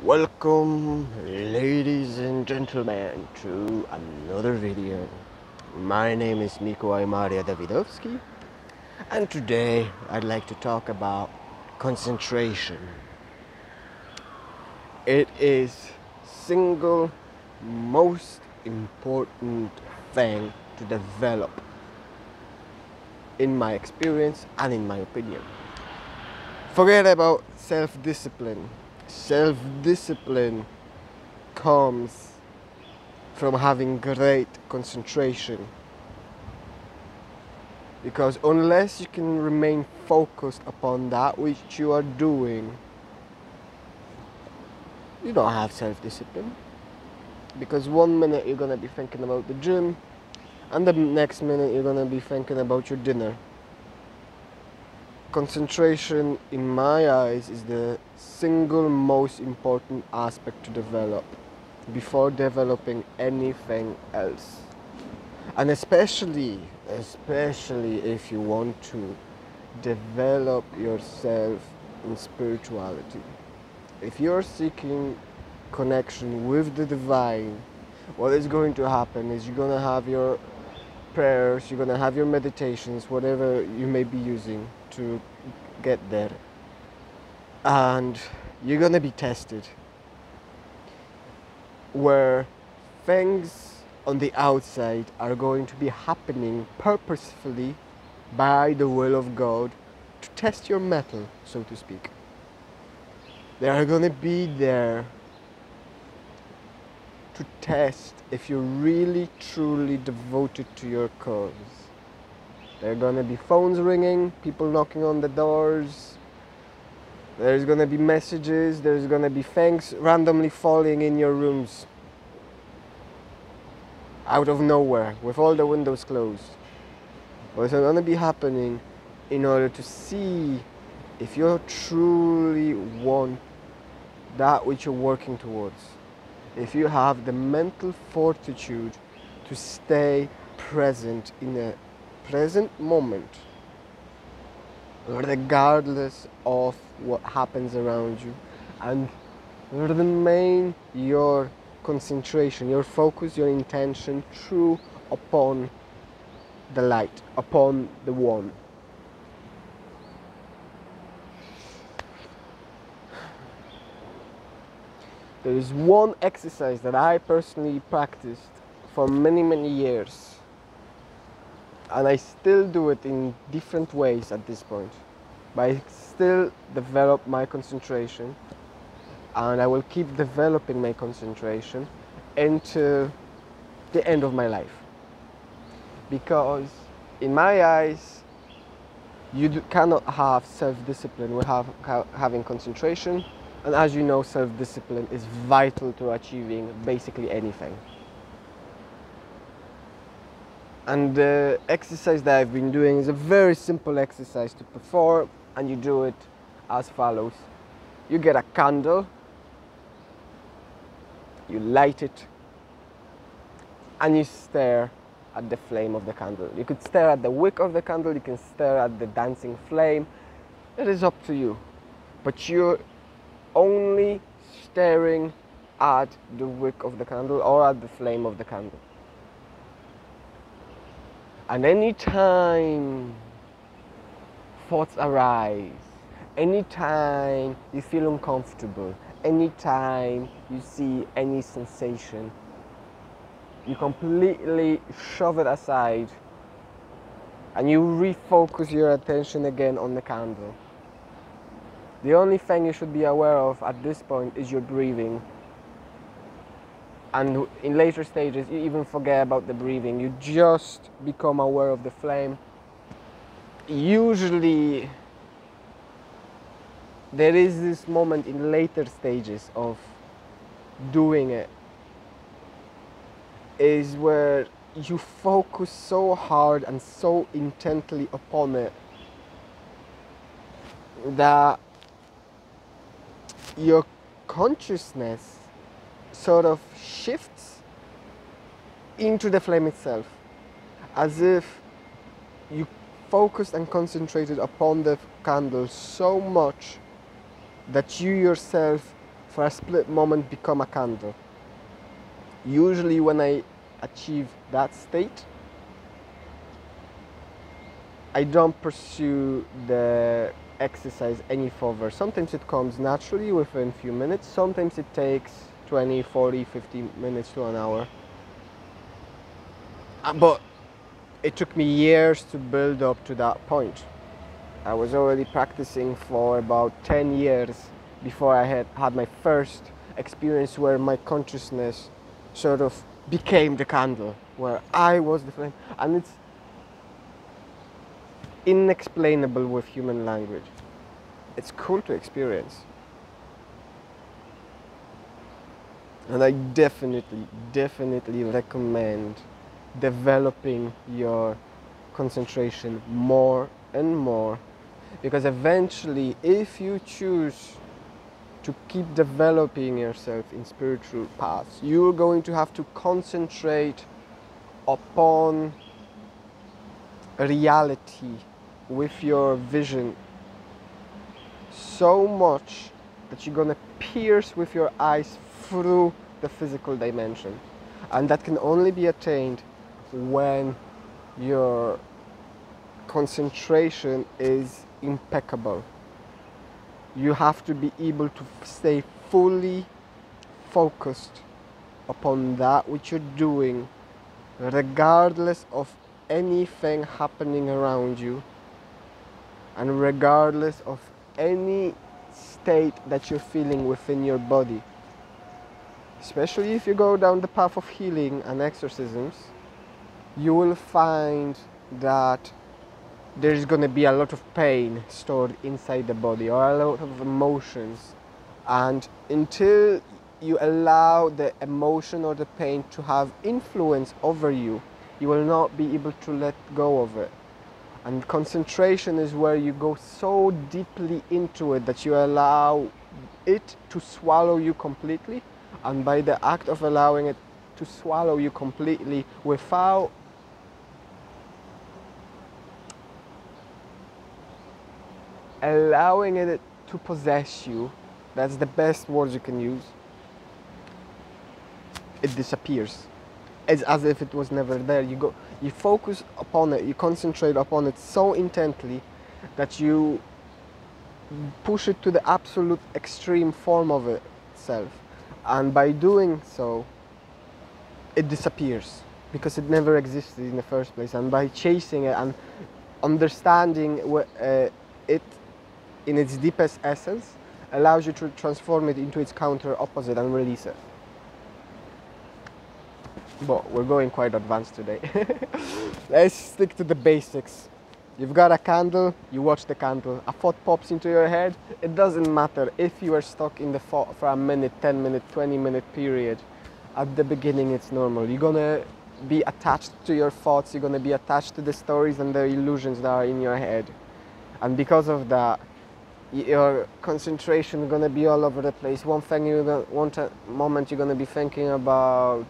Welcome, ladies and gentlemen, to another video. My name is Mikołaj Maria Davidowski, and today I'd like to talk about concentration. It is single most important thing to develop, in my experience and in my opinion. Forget about self-discipline. Self-discipline comes from having great concentration, because unless you can remain focused upon that which you are doing, you don't have self-discipline. Because one minute you're gonna be thinking about the gym, and the next minute you're gonna be thinking about your dinner. Concentration, in my eyes, is the single most important aspect to develop before developing anything else. And especially if you want to develop yourself in spirituality. If you're seeking connection with the divine, what is going to happen is you're going to have your prayers, you're going to have your meditations, whatever you may be using to get there, and you're going to be tested where things on the outside are going to be happening purposefully by the will of God to test your mettle, so to speak. They are going to be there to test if you're really truly devoted to your cause. There are going to be phones ringing, people knocking on the doors, there's going to be messages, there's going to be things randomly falling in your rooms out of nowhere with all the windows closed. What's going to be happening in order to see if you truly want that which you're working towards, if you have the mental fortitude to stay present in a present moment, regardless of what happens around you, and remain your concentration, your focus, your intention true upon the light, upon the one. There is one exercise that I personally practiced for many years, and I still do it in different ways at this point, but I still develop my concentration, and I will keep developing my concentration into the end of my life. Because in my eyes, you cannot have self-discipline without having concentration, and as you know, self-discipline is vital to achieving basically anything. And the exercise that I've been doing is a very simple exercise to perform, and you do it as follows. You get a candle, you light it, and you stare at the flame of the candle. You could stare at the wick of the candle, you can stare at the dancing flame. It is up to you. But you're only staring at the wick of the candle or at the flame of the candle. And anytime thoughts arise, anytime you feel uncomfortable, anytime you see any sensation, you completely shove it aside and you refocus your attention again on the candle. The only thing you should be aware of at this point is your breathing. And in later stages, you even forget about the breathing. You just become aware of the flame. Usually, there is this moment in later stages of doing it, is where you focus so hard and so intently upon it that your consciousness sort of shifts into the flame itself, as if you focused and concentrated upon the candle so much that you yourself for a split moment become a candle. Usually when I achieve that state, I don't pursue the exercise any further. Sometimes it comes naturally within a few minutes, sometimes it takes 20, 40, 50 minutes to an hour. But it took me years to build up to that point. I was already practicing for about 10 years before I had my first experience where my consciousness sort of became the candle, where I was the flame. And it's inexplainable with human language. It's cool to experience. And I definitely recommend developing your concentration more and more, because eventually, if you choose to keep developing yourself in spiritual paths, you're going to have to concentrate upon reality with your vision so much that you're going to pierce with your eyes through the physical dimension. And that can only be attained when your concentration is impeccable. You have to be able to stay fully focused upon that which you're doing, regardless of anything happening around you, and regardless of any state that you're feeling within your body. Especially if you go down the path of healing and exorcisms, you will find that there's going to be a lot of pain stored inside the body, or a lot of emotions. And until you allow the emotion or the pain to have influence over you, you will not be able to let go of it. And concentration is where you go so deeply into it that you allow it to swallow you completely. And by the act of allowing it to swallow you completely without allowing it to possess you, that's the best words you can use, it disappears. It's as if it was never there. You focus upon it, you concentrate upon it so intently that you push it to the absolute extreme form of itself. And by doing so, it disappears because it never existed in the first place. And by chasing it and understanding it in its deepest essence allows you to transform it into its counter opposite and release it. But we're going quite advanced today. Let's stick to the basics. You've got a candle, you watch the candle, a thought pops into your head. It doesn't matter if you are stuck in the thought for a minute, 10 minute, 20 minute period. At the beginning it's normal. You're gonna be attached to your thoughts, you're gonna be attached to the stories and the illusions that are in your head. And because of that, your concentration is gonna be all over the place. One moment you're gonna be thinking about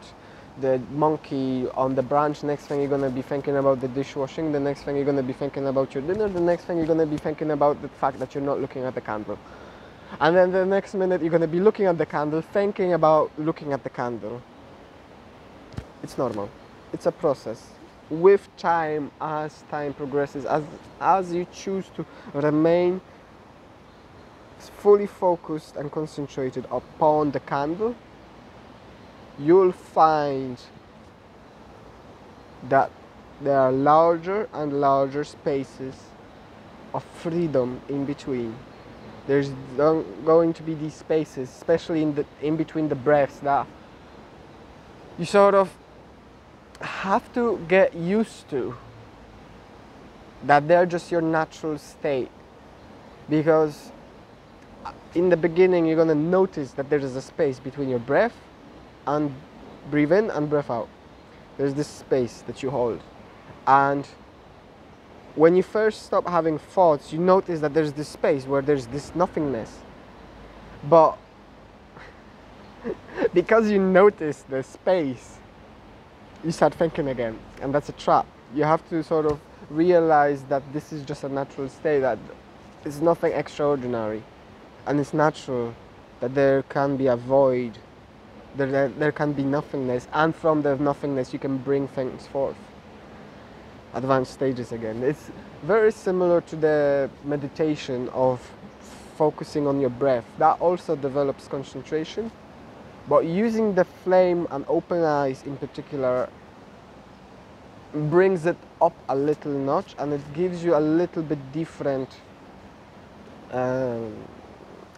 the monkey on the branch, next thing you're going to be thinking about the dishwashing, the next thing you're going to be thinking about your dinner, the next thing you're going to be thinking about the fact that you're not looking at the candle. And then the next minute you're going to be looking at the candle, thinking about looking at the candle. It's normal. It's a process. With time, as time progresses, as you choose to remain fully focused and concentrated upon the candle, you'll find that there are larger and larger spaces of freedom in between. There's going to be these spaces, especially in between the breaths, that you sort of have to get used to, that they're just your natural state. Because in the beginning you're going to notice that there is a space between your breath and breathe in and breath out. There's this space that you hold. And when you first stop having thoughts, you notice that there's this space where there's this nothingness. But because you notice the space, you start thinking again. And that's a trap. You have to sort of realize that this is just a natural state, that it's nothing extraordinary. And it's natural that there can be a void, there can be nothingness, and from the nothingness you can bring things forth. Advanced stages again. It's very similar to the meditation of focusing on your breath. That also develops concentration, but using the flame and open eyes in particular brings it up a little notch, and it gives you a little bit different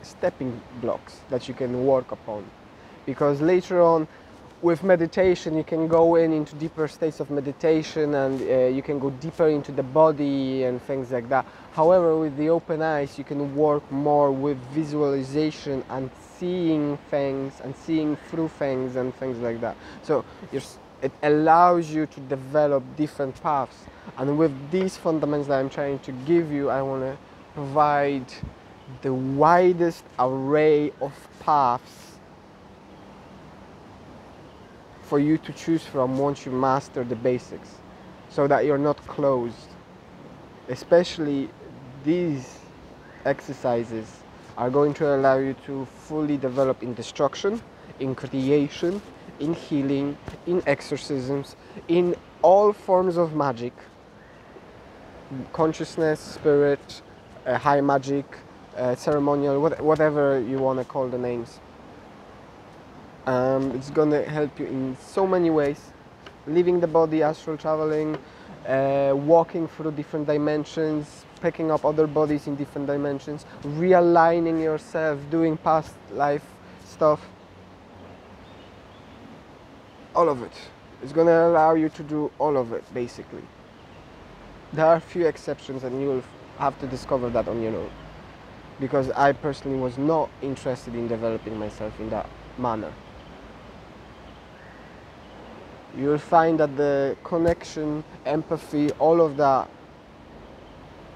stepping blocks that you can work upon. Because later on with meditation you can go into deeper states of meditation, and you can go deeper into the body and things like that. However, with the open eyes you can work more with visualization and seeing things and seeing through things and things like that. So it allows you to develop different paths, and with these fundamentals that I'm trying to give you, I want to provide the widest array of paths for you to choose from once you master the basics, so that you're not closed. Especially these exercises are going to allow you to fully develop in destruction, in creation, in healing, in exorcisms, in all forms of magic, consciousness, spirit, high magic, ceremonial, whatever you want to call the names. It's going to help you in so many ways. Leaving the body, astral traveling, walking through different dimensions, picking up other bodies in different dimensions, realigning yourself, doing past life stuff. All of it. It's going to allow you to do all of it, basically. There are a few exceptions, and you'll have to discover that on your own. Because I personally was not interested in developing myself in that manner. You'll find that the connection, empathy, all of that,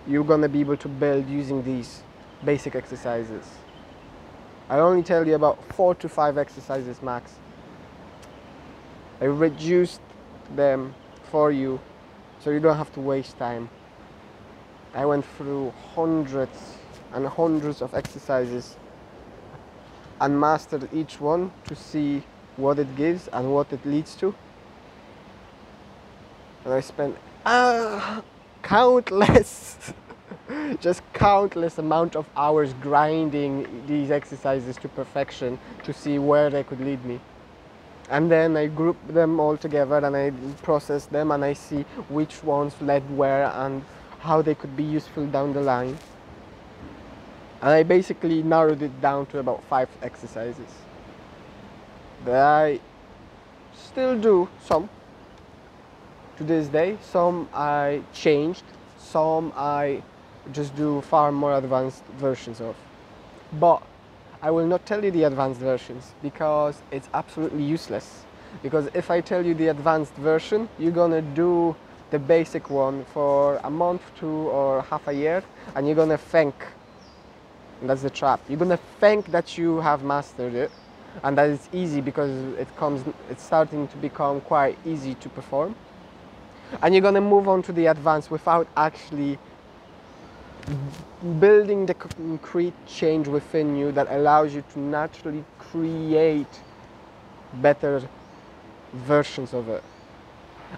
you're going to be able to build using these basic exercises. I only tell you about 4 to 5 exercises max. I reduced them for you so you don't have to waste time. I went through hundreds and hundreds of exercises and mastered each one to see what it gives and what it leads to. And I spent countless amount of hours grinding these exercises to perfection to see where they could lead me. And then I group them all together and I process them and I see which ones led where and how they could be useful down the line. And I basically narrowed it down to about 5 exercises that I still do some to this day. Some I changed, some I just do far more advanced versions of. But I will not tell you the advanced versions because it's absolutely useless. Because if I tell you the advanced version, you're gonna do the basic one for a month, 2 or half a year, and you're gonna think, and that's the trap, you're gonna think that you have mastered it and that it's easy because it's starting to become quite easy to perform. And you're going to move on to the advanced without actually building the concrete change within you that allows you to naturally create better versions of it.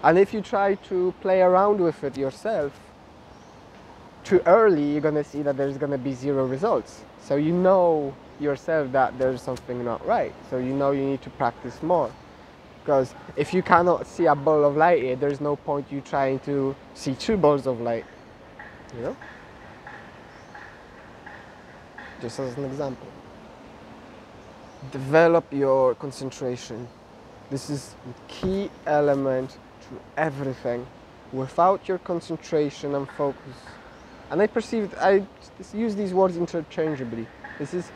And if you try to play around with it yourself too early, you're going to see that there's going to be 0 results. So you know yourself that there's something not right. So you know you need to practice more. Because if you cannot see a ball of light here, there's no point you trying to see 2 balls of light, you know? Just as an example. Develop your concentration. This is a key element to everything. Without your concentration and focus, and I use these words interchangeably. This is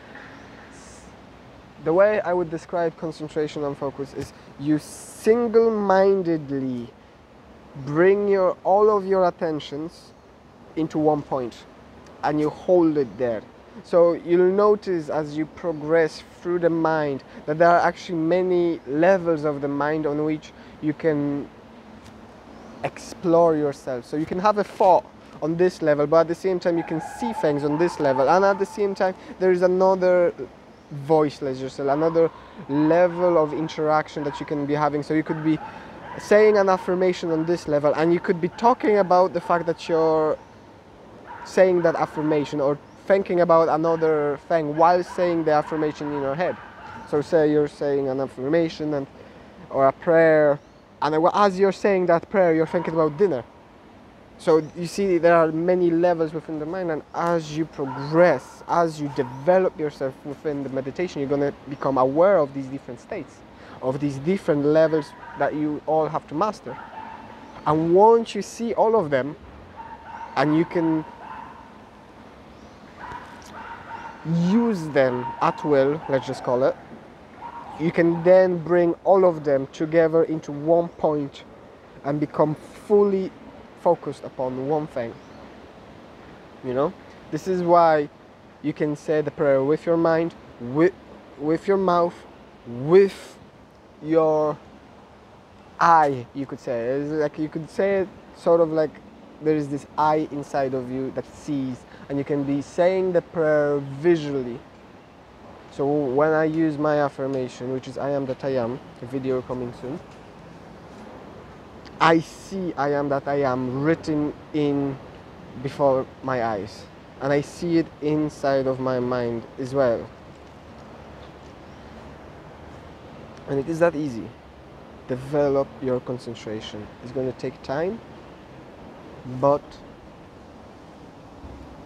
the way I would describe concentration and focus is you single-mindedly bring all of your attentions into one point and you hold it there. So you'll notice as you progress through the mind that there are actually many levels of the mind on which you can explore yourself. So you can have a thought on this level, but at the same time you can see things on this level, and at the same time there is another voice, let's just say, another level of interaction that you can be having. So you could be saying an affirmation on this level, and you could be talking about the fact that you're saying that affirmation, or thinking about another thing while saying the affirmation in your head. So say you're saying an affirmation or a prayer, and as you're saying that prayer, you're thinking about dinner. So you see, there are many levels within the mind, and as you progress, as you develop yourself within the meditation, you're going to become aware of these different states, of these different levels that you all have to master. And once you see all of them, and you can use them at will, let's just call it, you can then bring all of them together into one point and become fully focused upon one thing. You know, this is why you can say the prayer with your mind, with your mouth, with your eye, you could say. It's like you could say it sort of like there is this eye inside of you that sees, and you can be saying the prayer visually. So when I use my affirmation, which is I am that I am, a video coming soon, I see I am that I am written in before my eyes, and I see it inside of my mind as well. And it is that easy. Develop your concentration. It's going to take time, but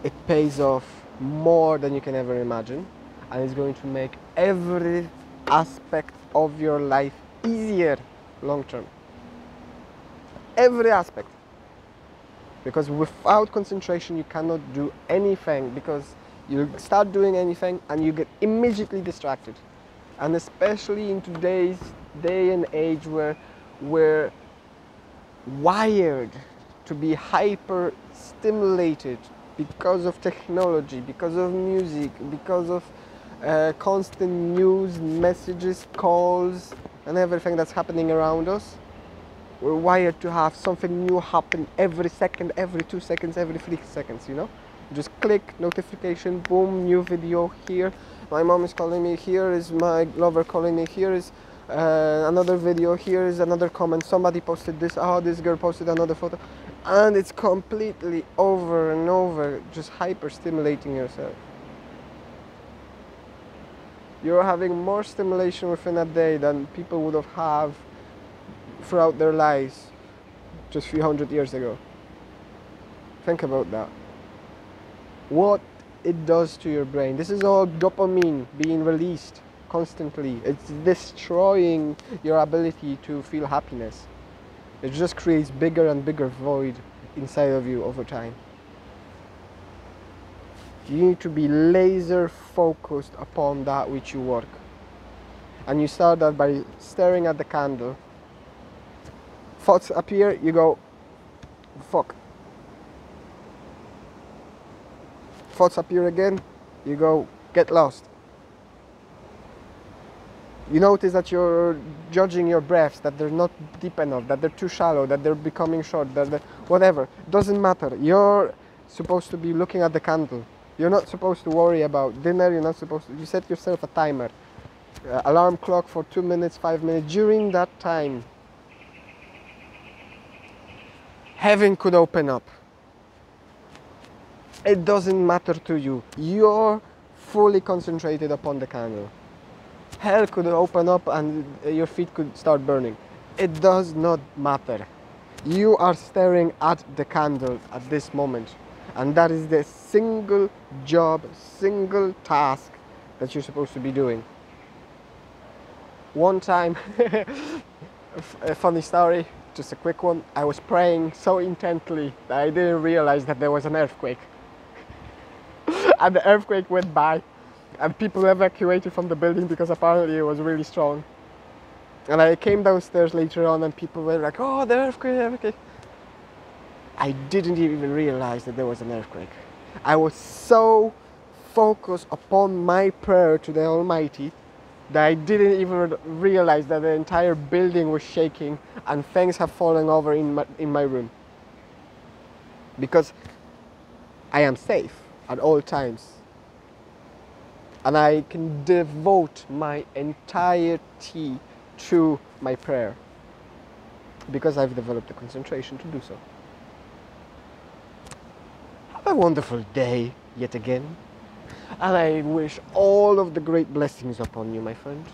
it pays off more than you can ever imagine, and it's going to make every aspect of your life easier long term. Every aspect. Because without concentration you cannot do anything, because you start doing anything and you get immediately distracted. And especially in today's day and age where we're wired to be hyper stimulated because of technology, because of music, because of constant news, messages, calls, and everything that's happening around us. We're wired to have something new happen every second, every 2 seconds, every 3 seconds, you know? Just click, notification, boom, new video here. My mom is calling me, here is my lover calling me, here is another video, here is another comment, somebody posted this, oh, this girl posted another photo. And it's completely over and over, just hyper stimulating yourself. You're having more stimulation within a day than people would have throughout their lives just a few hundred years ago. Think about that. What it does to your brain. This is all dopamine being released constantly. It's destroying your ability to feel happiness. It just creates bigger and bigger void inside of you over time. You need to be laser focused upon that which you work. And you start that by staring at the candle. Thoughts appear, you go, fuck. Thoughts appear again, you go, get lost. You notice that you're judging your breaths, that they're not deep enough, that they're too shallow, that they're becoming short, that whatever. Doesn't matter. You're supposed to be looking at the candle. You're not supposed to worry about dinner. You're not supposed to. You set yourself a timer, alarm clock for 2 minutes, 5 minutes. During that time, heaven could open up. It doesn't matter to you. You're fully concentrated upon the candle. Hell could open up and your feet could start burning. It does not matter. You are staring at the candle at this moment. And that is the single job, single task that you're supposed to be doing. One time, a funny story, just a quick one. I was praying so intently that I didn't realize that there was an earthquake. And the earthquake went by and people evacuated from the building because apparently it was really strong. And I came downstairs later on and people were like, oh, the earthquake. I didn't even realize that there was an earthquake. I was so focused upon my prayer to the Almighty that I didn't even realize that the entire building was shaking and things have fallen over in my room. Because I am safe at all times. and I can devote my entirety to my prayer because I've developed the concentration to do so. Have a wonderful day yet again, and I wish all of the great blessings upon you, my friend.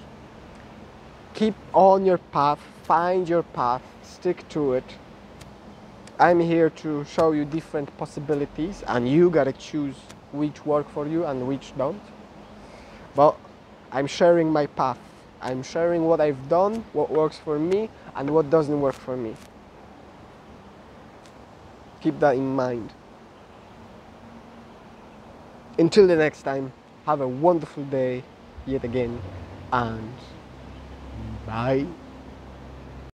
Keep on your path, find your path, stick to it. I'm here to show you different possibilities, and you gotta choose which work for you and which don't. But I'm sharing my path. I'm sharing what I've done, what works for me, and what doesn't work for me. Keep that in mind. Until the next time, have a wonderful day yet again, and bye.